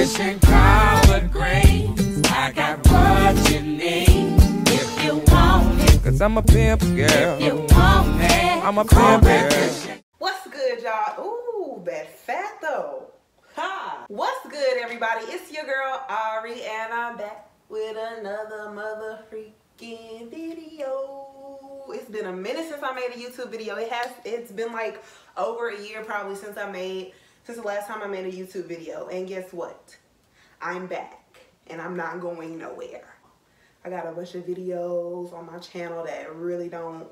fish and collard greens. I got what you need if you want it. Cause I'm a pimp girl. If you want it, I'm a pimp girl. What's good, y'all? Ooh, that fat though. Ha! What's good, everybody? It's your girl Ari, and I'm back with another mother freaking video. It's been a minute since I made a YouTube video. It's been like over a year probably since the last time I made a YouTube video. And guess what? I'm back and I'm not going nowhere. I got a bunch of videos on my channel that really don't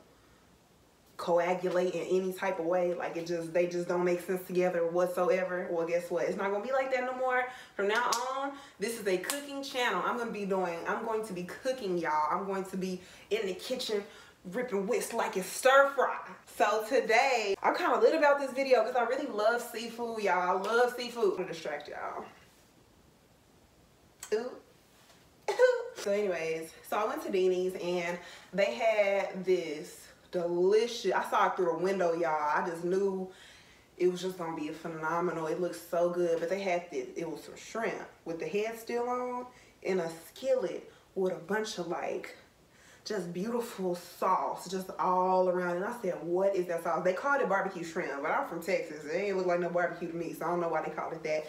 coagulate in any type of way. Like they just don't make sense together whatsoever. Well, guess what? It's not gonna be like that no more. From now on, this is a cooking channel. I'm going to be cooking, y'all. I'm going to be in the kitchen ripping whisks like it's stir fry. So today, I'm kind of lit about this video because I really love seafood, y'all. I love seafood. I'm gonna distract y'all. Ooh. So anyways, so I went to Deanie's and they had this delicious, I saw it through a window, y'all. I just knew it was just gonna be phenomenal. It looked so good. But they had this, it was some shrimp with the head still on in a skillet with a bunch of like just beautiful sauce just all around. And I said, what is that sauce? They called it barbecue shrimp, but I'm from Texas. It ain't look like no barbecue to me, so I don't know why they called it that.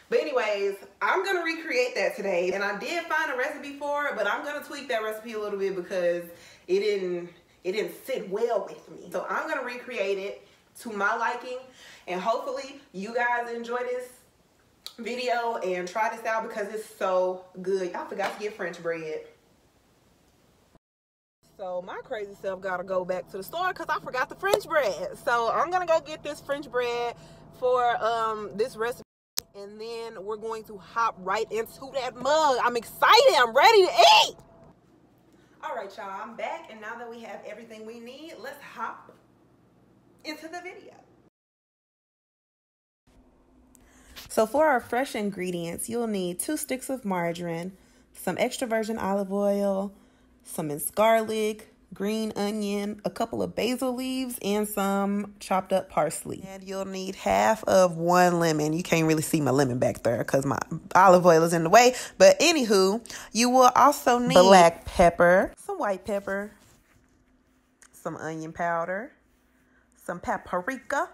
But anyways, I'm gonna recreate that today. And I did find a recipe for it, but I'm gonna tweak that recipe a little bit because it didn't sit well with me. So I'm gonna recreate it to my liking, and hopefully you guys enjoy this video and try this out because it's so good. I forgot to get French bread. So my crazy self gotta go back to the store because I forgot the French bread. So I'm gonna go get this French bread for this recipe, and then we're going to hop right into that mug. I'm excited, I'm ready to eat. All right, y'all, I'm back, and now that we have everything we need, let's hop into the video. So for our fresh ingredients, you'll need 2 sticks of margarine, some extra virgin olive oil, some minced garlic, green onion, a couple of basil leaves, and some chopped up parsley. And you'll need half of 1 lemon. You can't really see my lemon back there because my olive oil is in the way. But anywho, you will also need black pepper, some white pepper, some onion powder, some paprika,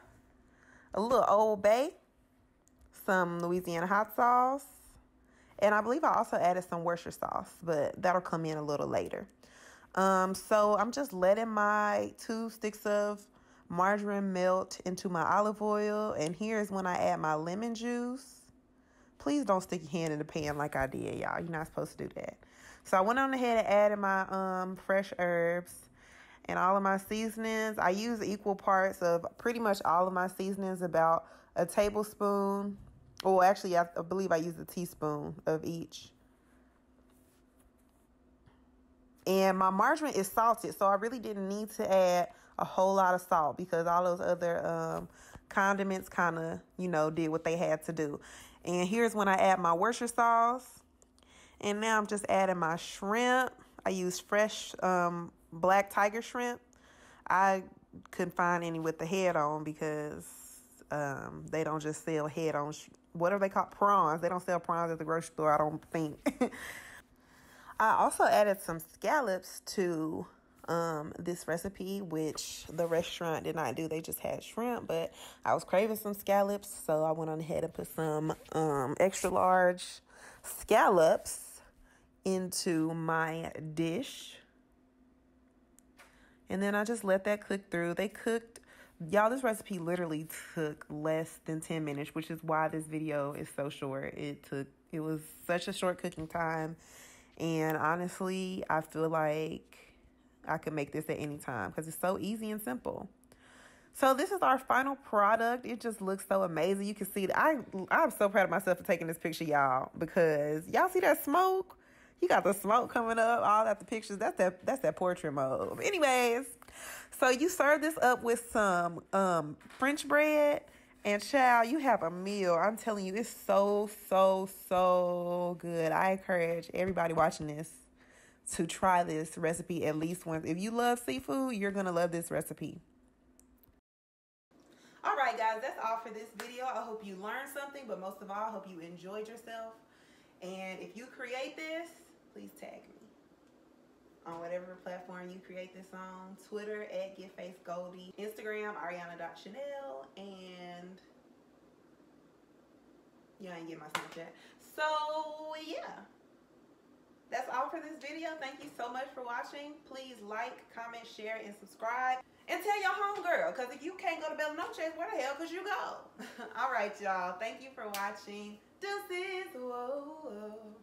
a little Old Bay, some Louisiana hot sauce, and I believe I also added some Worcestershire sauce, but that'll come in a little later. So I'm just letting my 2 sticks of margarine melt into my olive oil. And here's when I add my lemon juice. Please don't stick your hand in the pan like I did, y'all. You're not supposed to do that. So I went on ahead and added my fresh herbs and all of my seasonings. I use equal parts of pretty much all of my seasonings, about a tablespoon. Well, actually, I believe I used a teaspoon of each. And my margarine is salted, so I really didn't need to add a whole lot of salt because all those other condiments kind of, did what they had to do. And here's when I add my Worcestershire sauce. And now I'm just adding my shrimp. I used fresh black tiger shrimp. I couldn't find any with the head on because they don't just sell head on. What are they called? Prawns. They don't sell prawns at the grocery store, I don't think. I also added some scallops to this recipe, which the restaurant did not do. They just had shrimp, but I was craving some scallops, so I went on ahead and put some extra large scallops into my dish. And then I just let that cook through. They cooked, y'all, this recipe literally took less than 10 minutes, which is why this video is so short. It was such a short cooking time. And honestly, I feel like I could make this at any time because it's so easy and simple. So this is our final product. It just looks so amazing. You can see that I'm so proud of myself for taking this picture, y'all, because y'all see that smoke? You got the smoke coming up, all that the pictures. That's that portrait mode. But anyways, so you serve this up with some French bread. And child, you have a meal. I'm telling you, it's so, so, so good. I encourage everybody watching this to try this recipe at least once. If you love seafood, you're going to love this recipe. All right, right, guys, that's all for this video. I hope you learned something, but most of all, I hope you enjoyed yourself. And if you create this, please tag me on whatever platform you create this on. Twitter at GetFaceGoldie, Instagram Ariana.Chanel, and yeah, I didn't get my Snapchat. So yeah, that's all for this video. Thank you so much for watching. Please like, comment, share, and subscribe. And tell your homegirl, because if you can't go to Bella Noche's, where the hell could you go? All right, y'all. Thank you for watching. Deuces. Whoa, whoa.